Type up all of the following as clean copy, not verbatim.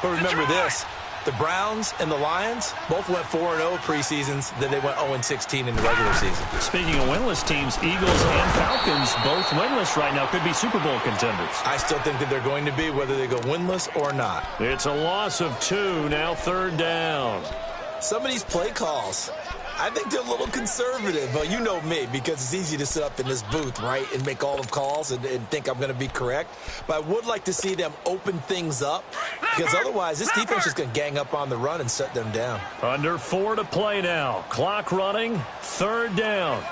But remember this. The Browns and the Lions both went 4-0 preseasons, then they went 0-16 in the regular season. Speaking of winless teams, Eagles and Falcons both winless right now. Could be Super Bowl contenders. I still think that they're going to be, whether they go winless or not. It's a loss of 2, now 3rd down. Some of these play calls, I think they're a little conservative, but you know me, because it's easy to sit up in this booth, right, and make all the calls and think I'm going to be correct. But I would like to see them open things up, because otherwise this defense is going to gang up on the run and shut them down. Under 4 to play now. Clock running, 3rd down.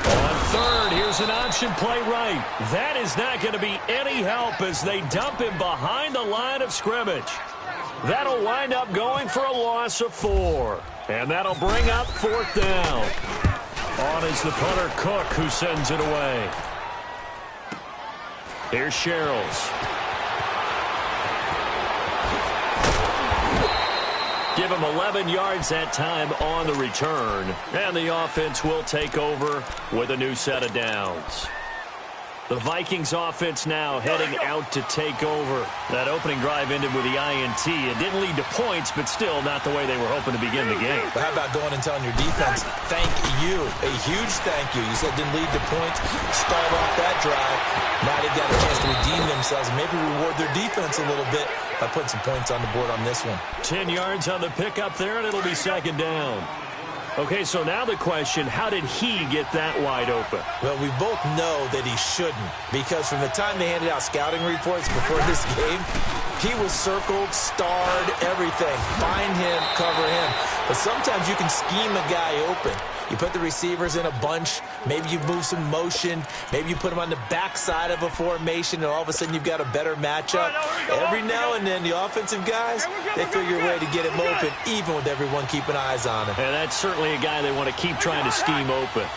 On 3rd, here's an option play right. That is not going to be any help as they dump him behind the line of scrimmage. That'll wind up going for a loss of 4. And that'll bring up 4th down. On is the punter, Cook, who sends it away. Here's Sherrills. Give him 11 yards that time on the return. And the offense will take over with a new set of downs. The Vikings offense now heading out to take over. That opening drive ended with the INT. It didn't lead to points, but still not the way they were hoping to begin the game. But how about going and telling your defense, thank you, a huge thank you. You said didn't lead to points, start off that drive. Now they've got a chance to redeem themselves and maybe reward their defense a little bit by putting some points on the board on this one. 10 yards on the pickup there, and it'll be 2nd down. Okay, so now the question, how did he get that wide open? Well, we both know that he shouldn't, because from the time they handed out scouting reports before this game, he was circled, starred, everything. Find him, cover him. But sometimes you can scheme a guy open. You put the receivers in a bunch. Maybe you move some motion. Maybe you put them on the backside of a formation, and all of a sudden you've got a better matchup. Every now and then, the offensive guys, they figure a way to get him open, even with everyone keeping eyes on him. And that's certainly a guy they want to keep trying to scheme open.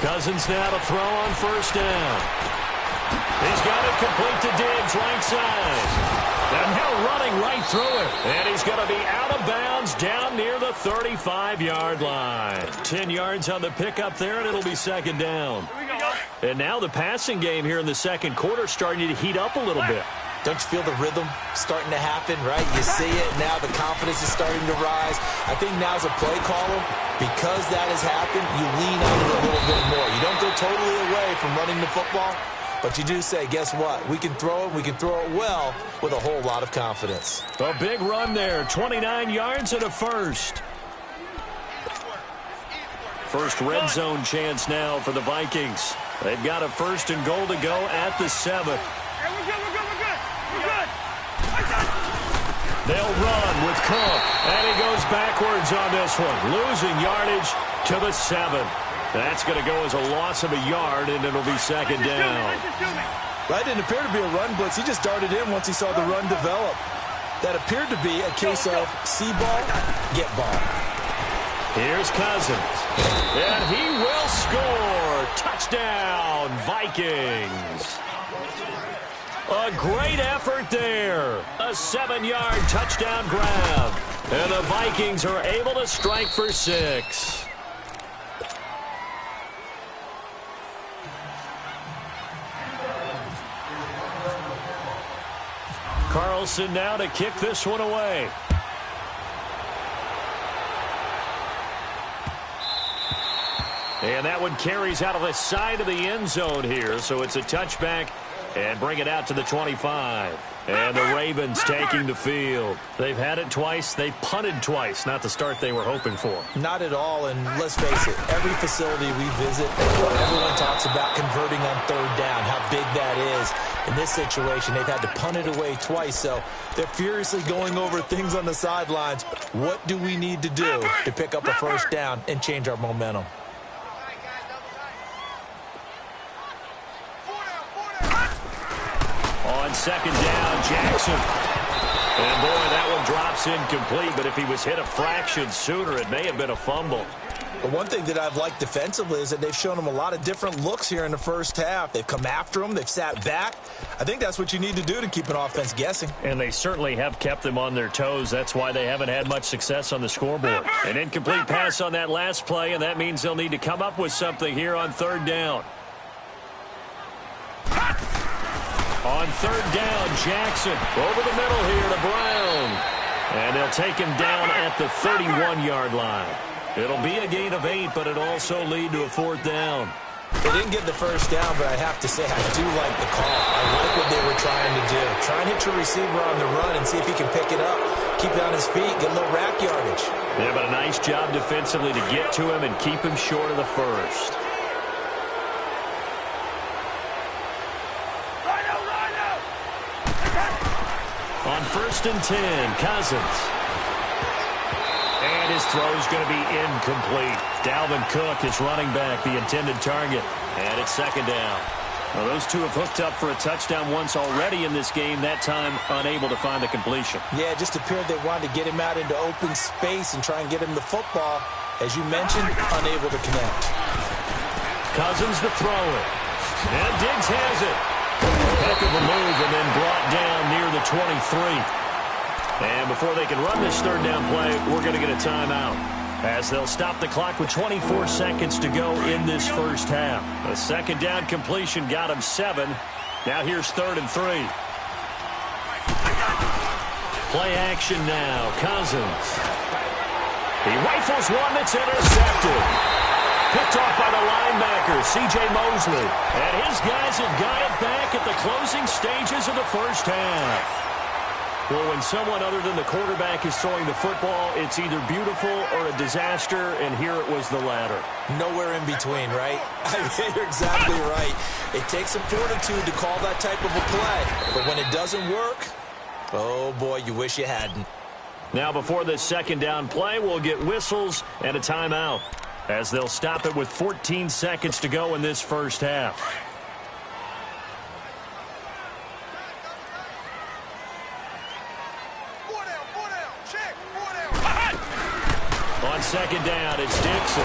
Cousins now to throw on 1st down. He's got it complete to Diggs, right side. And now running right through it. And he's going to be out of bounds down near the 35-yard line. 10 yards on the pickup there, and it'll be 2nd down. And now the passing game here in the 2nd quarter starting to heat up a little bit. Don't you feel the rhythm starting to happen, right? You see it now. The confidence is starting to rise. I think now as a play caller, because that has happened, you lean on it a little bit more. You don't go totally away from running the football, but you do say, guess what? We can throw it. We can throw it well with a whole lot of confidence. A big run there. 29 yards and a first. First red zone chance now for the Vikings. They've got a 1st and goal to go at the 7. They'll run with Cook, and he goes backwards on this one, losing yardage to the 7. That's going to go as a loss of a yard, and it'll be 2nd down. That didn't appear to be a run blitz. He just darted in once he saw the run develop. That appeared to be a case of see ball, get ball. Here's Cousins, and he will score. Touchdown, Vikings. A great effort there. A 7-yard touchdown grab. And the Vikings are able to strike for 6. Carlson now to kick this one away. And that one carries out of the side of the end zone here, so it's a touchback. And bring it out to the 25. And the Ravens taking the field. They've had it twice. They've punted twice. Not the start they were hoping for. Not at all. And let's face it, every facility we visit, everyone talks about converting on 3rd down, how big that is. In this situation, they've had to punt it away twice. So they're furiously going over things on the sidelines. What do we need to do to pick up a 1st down and change our momentum? On 2nd down, Jackson. And boy, that one drops incomplete, but if he was hit a fraction sooner, it may have been a fumble. But one thing that I've liked defensively is that they've shown them a lot of different looks here in the first half. They've come after them. They've sat back. I think that's what you need to do to keep an offense guessing. And they certainly have kept them on their toes. That's why they haven't had much success on the scoreboard. An incomplete pass on that last play, and that means they'll need to come up with something here on third down. On third down, Jackson over the middle here to Brown. And they'll take him down at the 31-yard line. It'll be a gain of 8, but it'll also lead to a fourth down. They didn't get the first down, but I have to say I do like the call. I like what they were trying to do. Try and hit your receiver on the run and see if he can pick it up. Keep it on his feet, get a little rack yardage. Yeah, but a nice job defensively to get to him and keep him short of the first. On 1st and 10, Cousins. And his throw is going to be incomplete. Dalvin Cook is running back, the intended target. And it's second down. Well, those two have hooked up for a touchdown once already in this game, that time unable to find the completion. Yeah, it just appeared they wanted to get him out into open space and try and get him the football. As you mentioned, unable to connect. Cousins to throw it. And Diggs has it. Heck of a move and then brought down near the 23. And before they can run this third down play, we're going to get a timeout, as they'll stop the clock with 24 seconds to go in this first half. A second down completion got him 7. Now here's 3rd and 3. Play action now. Cousins. He rifles one that's intercepted. Picked off by the linebacker, C.J. Mosley. And his guys have got it back at the closing stages of the first half. Well, when someone other than the quarterback is throwing the football, it's either beautiful or a disaster, and here it was the latter. Nowhere in between, right? I mean, you're exactly right. It takes some fortitude to call that type of a play. But when it doesn't work, oh, boy, you wish you hadn't. Now, before this second down play, we'll get whistles and a timeout, as they'll stop it with 14 seconds to go in this first half. On second down, it's Dixon.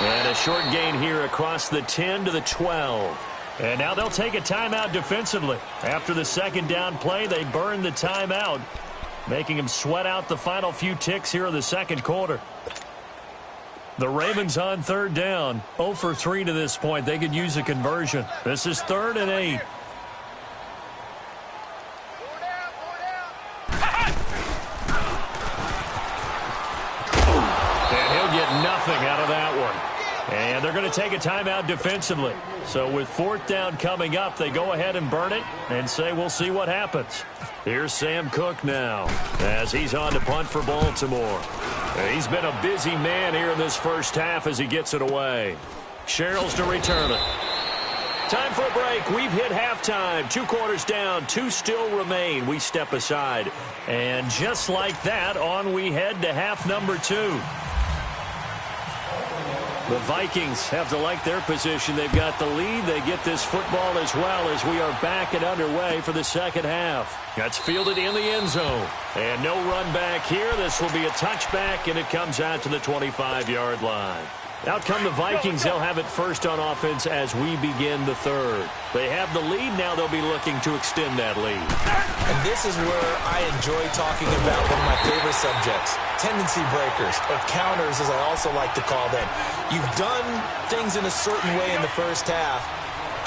And a short gain here across the 10 to the 12. And now they'll take a timeout defensively. After the second down play, they burn the timeout, making them sweat out the final few ticks here in the second quarter. The Ravens on third down, 0 for 3 to this point. They could use a conversion. This is 3rd and 8. Nothing out of that one. And they're going to take a timeout defensively. So with 4th down coming up, they go ahead and burn it and say we'll see what happens. Here's Sam Cook now as he's on to punt for Baltimore. And he's been a busy man here in this first half as he gets it away. Sherrills to return it. Time for a break. We've hit halftime. 2 quarters down. 2 still remain. We step aside. And just like that, on we head to half number 2. The Vikings have to like their position. They've got the lead. They get this football as well as we are back and underway for the second half. That's fielded in the end zone. And no run back here. This will be a touchback, and it comes out to the 25-yard line. Out come the Vikings. They'll have it first on offense as we begin the third. They have the lead. Now they'll be looking to extend that lead. And this is where I enjoy talking about one of my favorite subjects, tendency breakers, or counters as I also like to call them. You've done things in a certain way in the first half,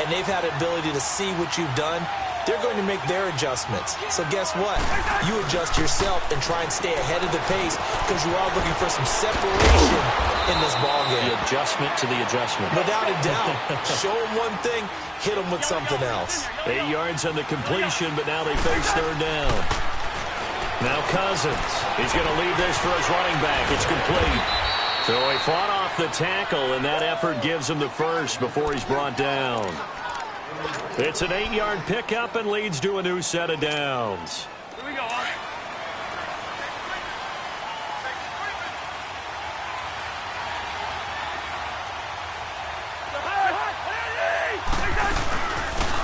and they've had the ability to see what you've done. They're going to make their adjustments. So guess what? You adjust yourself and try and stay ahead of the pace because you are looking for some separation in this ballgame. The adjustment to the adjustment. Without a doubt. Show them one thing, hit them with something else. 8 yards on the completion, but now they face third down. Now Cousins. He's going to leave this for his running back. It's complete. So he fought off the tackle, and that effort gives him the first before he's brought down. It's an 8-yard pickup and leads to a new set of downs. Here we go.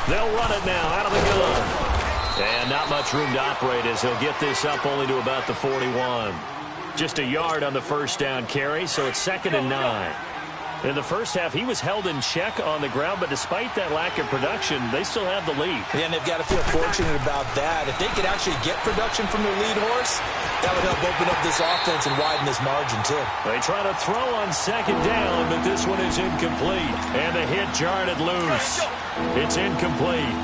They'll run it now out of the gun. And not much room to operate as he'll get this up only to about the 41. Just a yard on the first down carry, so it's 2nd and 9. In the first half, he was held in check on the ground, but despite that lack of production, they still have the lead. Yeah, and they've got to feel fortunate about that. If they could actually get production from their lead horse, that would help open up this offense and widen this margin, too. They try to throw on 2nd down, but this one is incomplete. And the hit jarred it loose. It's incomplete.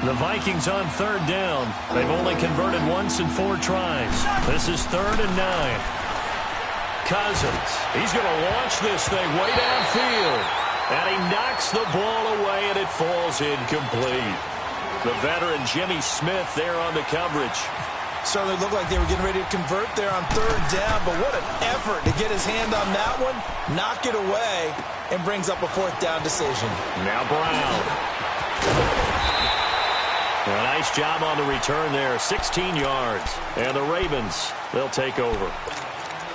The Vikings on 3rd down. They've only converted once in 4 tries. This is 3rd and 9. Cousins, he's going to launch this thing way downfield. And he knocks the ball away, and it falls incomplete. The veteran Jimmy Smith there on the coverage. Certainly looked like they were getting ready to convert there on 3rd down, but what an effort to get his hand on that one, knock it away, and brings up a 4th down decision. Now Brown. A nice job on the return there, 16 yards. And the Ravens, they'll take over.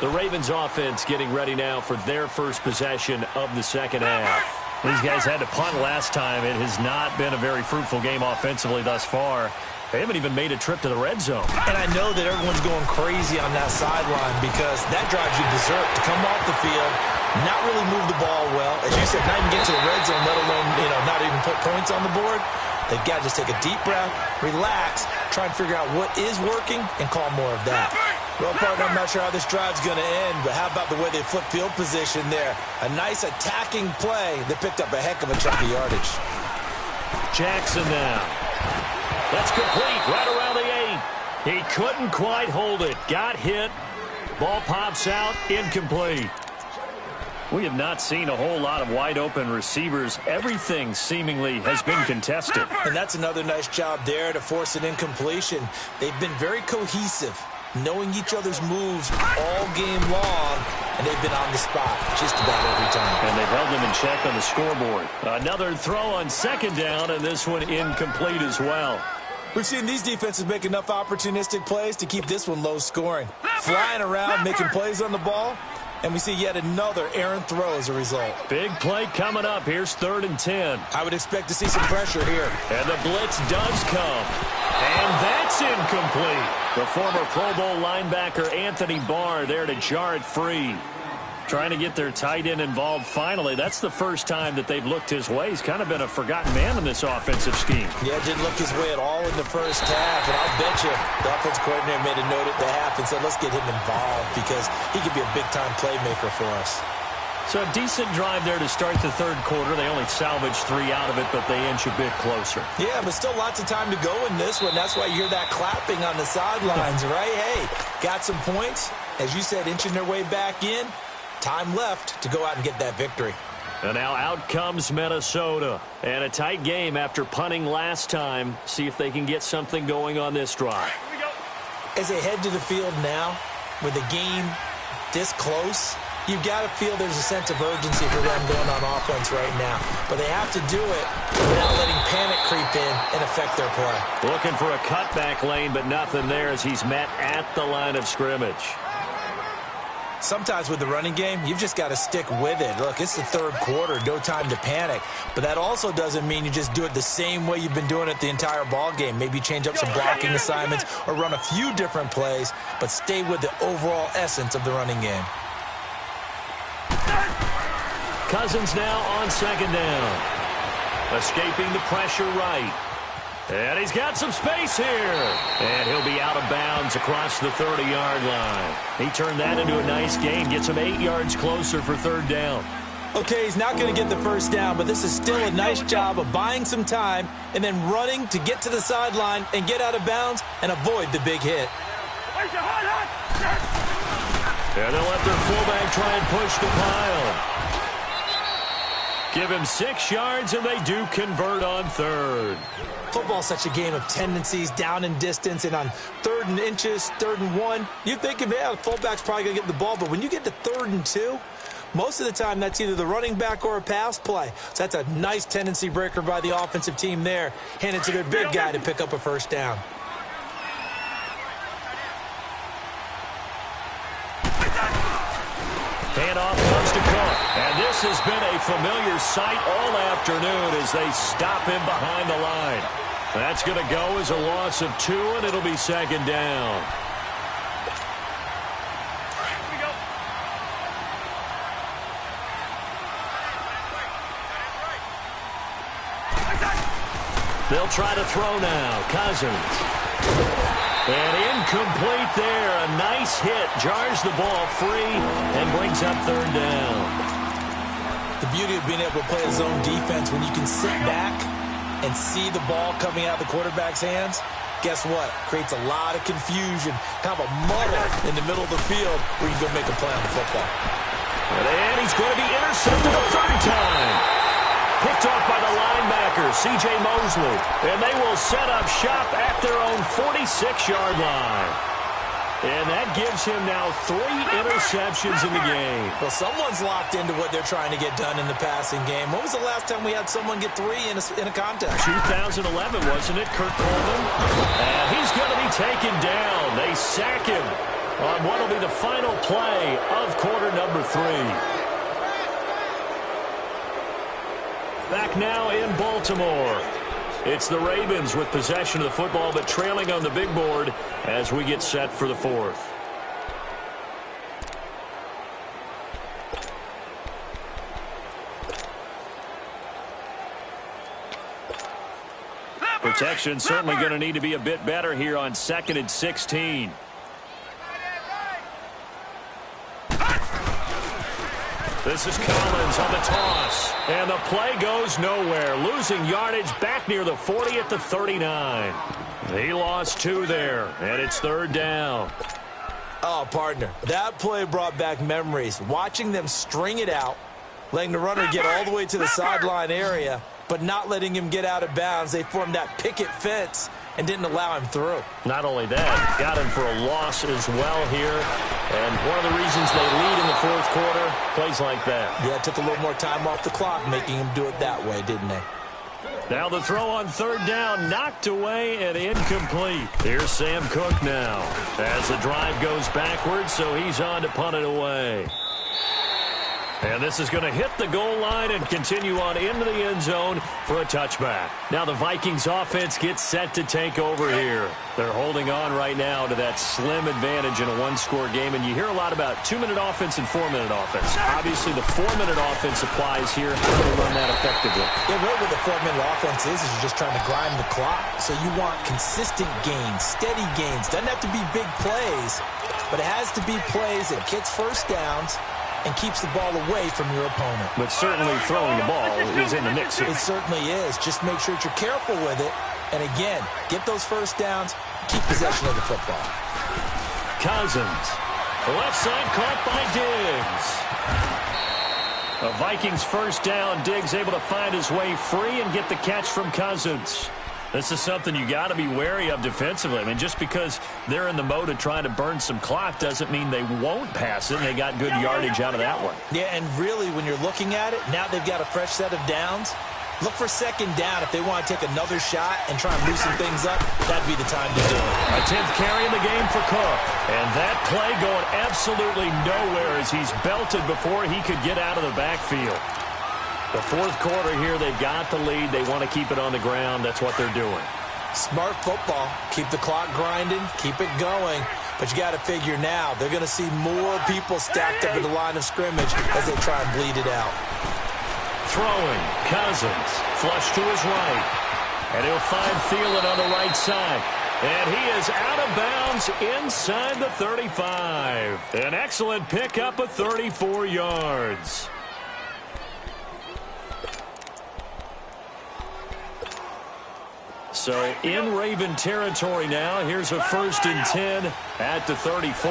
The Ravens offense getting ready now for their first possession of the second half. These guys had to punt last time. It has not been a very fruitful game offensively thus far. They haven't even made a trip to the red zone. And I know that everyone's going crazy on that sideline because that drives you berserk to come off the field, not really move the ball well. As you said, not even get to the red zone, let alone, not even put points on the board. They've got to just take a deep breath, relax, try and figure out what is working, and call more of that. Well, partner, I'm not sure how this drive's going to end, but how about the way they flip field position there? A nice attacking play that picked up a heck of a chunk of yardage. Jackson now. That's complete right around the 8. He couldn't quite hold it. Got hit. Ball pops out. Incomplete. We have not seen a whole lot of wide-open receivers. Everything seemingly has been contested. And that's another nice job there to force an incompletion. They've been very cohesive, knowing each other's moves all game long, and they've been on the spot just about every time. And they've held them in check on the scoreboard. Another throw on 2nd down, and this one incomplete as well. We've seen these defenses make enough opportunistic plays to keep this one low scoring. Flying around, making plays on the ball. And we see yet another errant throw as a result. Big play coming up. Here's 3rd and 10. I would expect to see some pressure here. And the blitz does come. And that's incomplete. The former Pro Bowl linebacker Anthony Barr there to jar it free. Trying to get their tight end involved finally. That's the first time that they've looked his way. He's kind of been a forgotten man in this offensive scheme. Yeah, didn't look his way at all in the first half. And I'll bet you the offense coordinator made a note at the half and said, let's get him involved because he could be a big-time playmaker for us. So a decent drive there to start the 3rd quarter. They only salvaged 3 out of it, but they inch a bit closer. Yeah, but still lots of time to go in this one. That's why you hear that clapping on the sidelines, right? Hey, got some points. As you said, inching their way back in. Time left to go out and get that victory. And now out comes Minnesota. And a tight game after punting last time. See if they can get something going on this drive. As they head to the field now, with the game this close, you've got to feel there's a sense of urgency for them going on offense right now. But they have to do it without letting panic creep in and affect their play. Looking for a cutback lane, but nothing there as he's met at the line of scrimmage. Sometimes with the running game, you've just got to stick with it. Look, it's the 3rd quarter, no time to panic. But that also doesn't mean you just do it the same way you've been doing it the entire ball game. Maybe change up some blocking assignments or run a few different plays, but stay with the overall essence of the running game. Cousins now on 2nd down. Escaping the pressure right. And he's got some space here. And he'll be out of bounds across the 30-yard line. He turned that into a nice gain. Gets him 8 yards closer for 3rd down. Okay, he's not going to get the first down, but this is still a nice job of buying some time and then running to get to the sideline and get out of bounds and avoid the big hit. And they'll let their fullback try and push the pile. Give him 6 yards, and they do convert on 3rd. Football's such a game of tendencies, down in distance, and on 3rd and inches, 3rd and 1, you think, yeah, the fullback's probably going to get the ball, but when you get to 3rd and 2, most of the time that's either the running back or a pass play. So that's a nice tendency breaker by the offensive team there, handed to their big guy to pick up a first down. Handoff comes to Cook. And this has been a familiar sight all afternoon as they stop him behind the line. That's going to go as a loss of 2, and it'll be 2nd down. They'll try to throw now. Cousins. And incomplete there. A nice hit. Jars the ball free and brings up third down. The beauty of being able to play a zone defense when you can sit back and see the ball coming out of the quarterback's hands, guess what? Creates a lot of confusion, kind of a muddle in the middle of the field where you can go make a play on the football. And he's going to be intercepted a third time. Picked off by the linebacker, C.J. Mosley. And they will set up shop at their own 46-yard line. And that gives him now 3 interceptions in the game. Well, someone's locked into what they're trying to get done in the passing game. When was the last time we had someone get 3 in a contest? 2011, wasn't it, Kurt Coleman? And he's going to be taken down. They sack him on what will be the final play of quarter number 3. Back now in Baltimore. It's the Ravens with possession of the football, but trailing on the big board as we get set for the fourth. Protection certainly going to need to be a bit better here on 2nd and 16. This is Collins on the toss. And the play goes nowhere. Losing yardage back near the 40 at the 39. He lost 2 there, and it's third down. Oh, partner, that play brought back memories. Watching them string it out, letting the runner get all the way to the sideline area, but not letting him get out of bounds. They formed that picket fence and didn't allow him through. Not only that, got him for a loss as well here. And one of the reasons they lead in the fourth quarter, plays like that. Yeah, it took a little more time off the clock, making him do it that way, didn't they? Now the throw on third down, knocked away and incomplete. Here's Sam Cook now as the drive goes backwards, so he's on to punt it away. And this is going to hit the goal line and continue on into the end zone for a touchback. Now the Vikings offense gets set to take over here. They're holding on right now to that slim advantage in a one-score game. And you hear a lot about 2-minute offense and 4-minute offense. Obviously the 4-minute offense applies here. How do they run that effectively? Yeah, really what the 4-minute offense is you're just trying to grind the clock. So you want consistent gains, steady gains. Doesn't have to be big plays, but it has to be plays that gets first downs and keeps the ball away from your opponent. But certainly throwing the ball is in the mix here. It certainly is. Just make sure that you're careful with it. And again, get those first downs, keep possession of the football. Cousins. The left side caught by Diggs. A Vikings first down. Diggs able to find his way free and get the catch from Cousins. This is something you got to be wary of defensively. I mean, just because they're in the mode of trying to burn some clock doesn't mean they won't pass it. They got good yardage out of that one. Yeah, and really, when you're looking at it, now they've got a fresh set of downs. Look for second down. If they want to take another shot and try and loosen things up, that'd be the time to do it. A 10th carry in the game for Cook. And that play going absolutely nowhere as he's belted before he could get out of the backfield. The fourth quarter here, they've got the lead. They want to keep it on the ground. That's what they're doing. Smart football. Keep the clock grinding. Keep it going. But you got to figure now, they're going to see more people stacked up at the line of scrimmage as they try and bleed it out. Throwing. Cousins. Flush to his right. And he'll find Thielen on the right side. And he is out of bounds inside the 35. An excellent pickup of 34 yards. So in Raven territory now. Here's a 1st and 10 at the 34.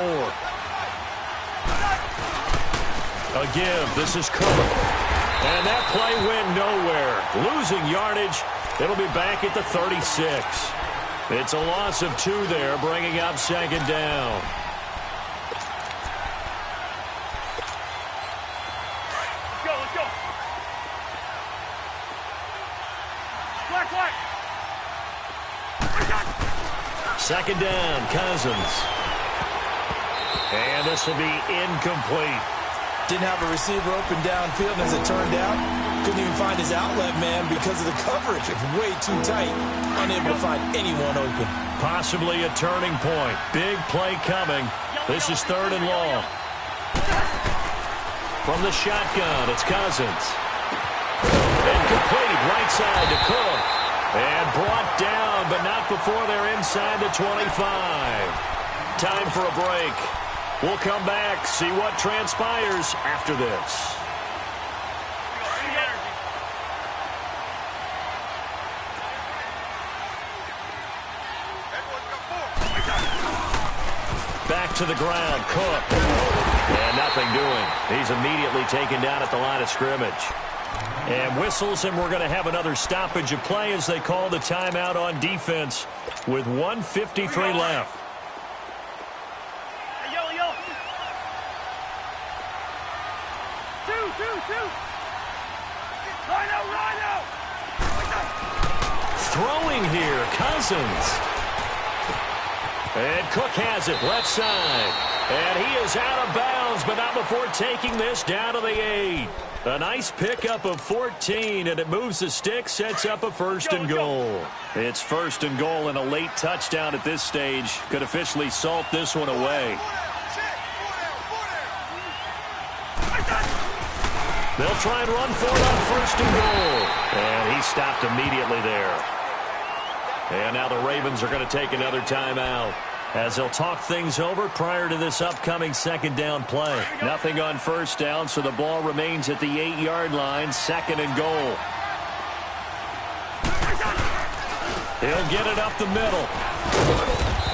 A give. This is Cook. And that play went nowhere. Losing yardage. It'll be back at the 36. It's a loss of 2 there, bringing up second down. Let's go. Black. Second down, Cousins. And this will be incomplete. Didn't have a receiver open downfield, and as it turned out, couldn't even find his outlet man because of the coverage. It's way too tight, unable to find anyone open. Possibly a turning point. Big play coming. This is 3rd and long. From the shotgun, it's Cousins. Incomplete, right side to Cook. And brought down, but not before they're inside the 25. Time for a break. We'll come back, see what transpires after this. Back to the ground, Cook. And nothing doing. He's immediately taken down at the line of scrimmage. And whistles, and we're going to have another stoppage of play as they call the timeout on defense with 1:53 left. Hey, yo. Two. Rhino. Throwing here, Cousins. And Cook has it, left side. And he is out of bounds, but not before taking this down to the 8. A nice pickup of 14, and it moves the stick, sets up a first and goal. It's first and goal, and a late touchdown at this stage could officially salt this one away. They'll try and run for it on first and goal. And he stopped immediately there. And now the Ravens are going to take another timeout as they'll talk things over prior to this upcoming second down play. Nothing on first down, so the ball remains at the 8-yard line, second and goal. He'll get it up the middle.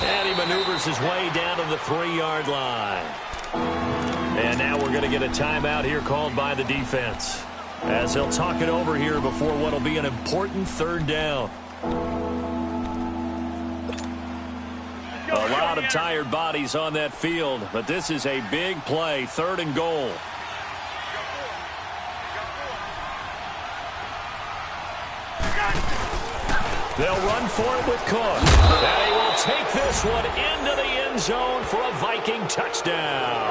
And he maneuvers his way down to the 3-yard line. And now we're going to get a timeout here called by the defense as they'll talk it over here before what will be an important third down. A lot of tired bodies on that field, but this is a big play, third and goal. They'll run for it with Cook. And he will take this one into the end zone for a Viking touchdown.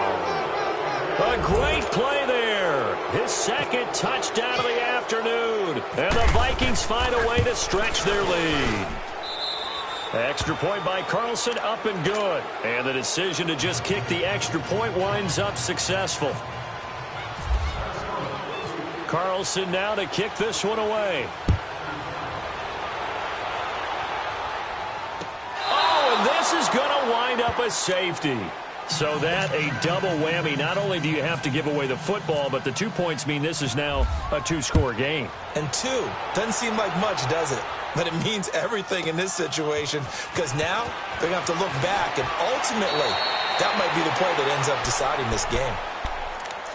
A great play there. His second touchdown of the afternoon. And the Vikings find a way to stretch their lead. Extra point by Carlson, up and good. And the decision to just kick the extra point winds up successful. Carlson now to kick this one away. Oh, and this is going to wind up a safety. So that a double whammy. Not only do you have to give away the football, but the 2 points mean this is now a 2-score game. And 2 doesn't seem like much, does it? But it means everything in this situation because now they're going to have to look back, and ultimately that might be the play that ends up deciding this game.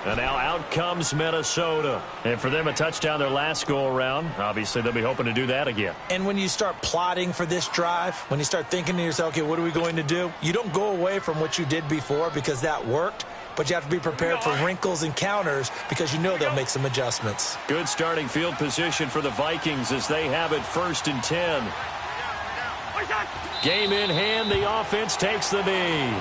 And now out comes Minnesota. And for them, a touchdown their last go-around. Obviously, they'll be hoping to do that again. And when you start plotting for this drive, when you start thinking to yourself, okay, what are we going to do? You don't go away from what you did before because that worked. But you have to be prepared for wrinkles and counters because you know they'll make some adjustments. Good starting field position for the Vikings as they have it 1st and 10. Game in hand, the offense takes the knee.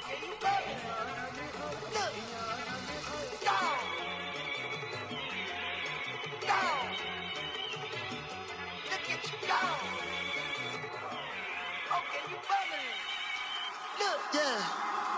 Okay, you bugging. Look. Dog. Dog. Look at you, dog. Okay, you bugging. Look. Yeah.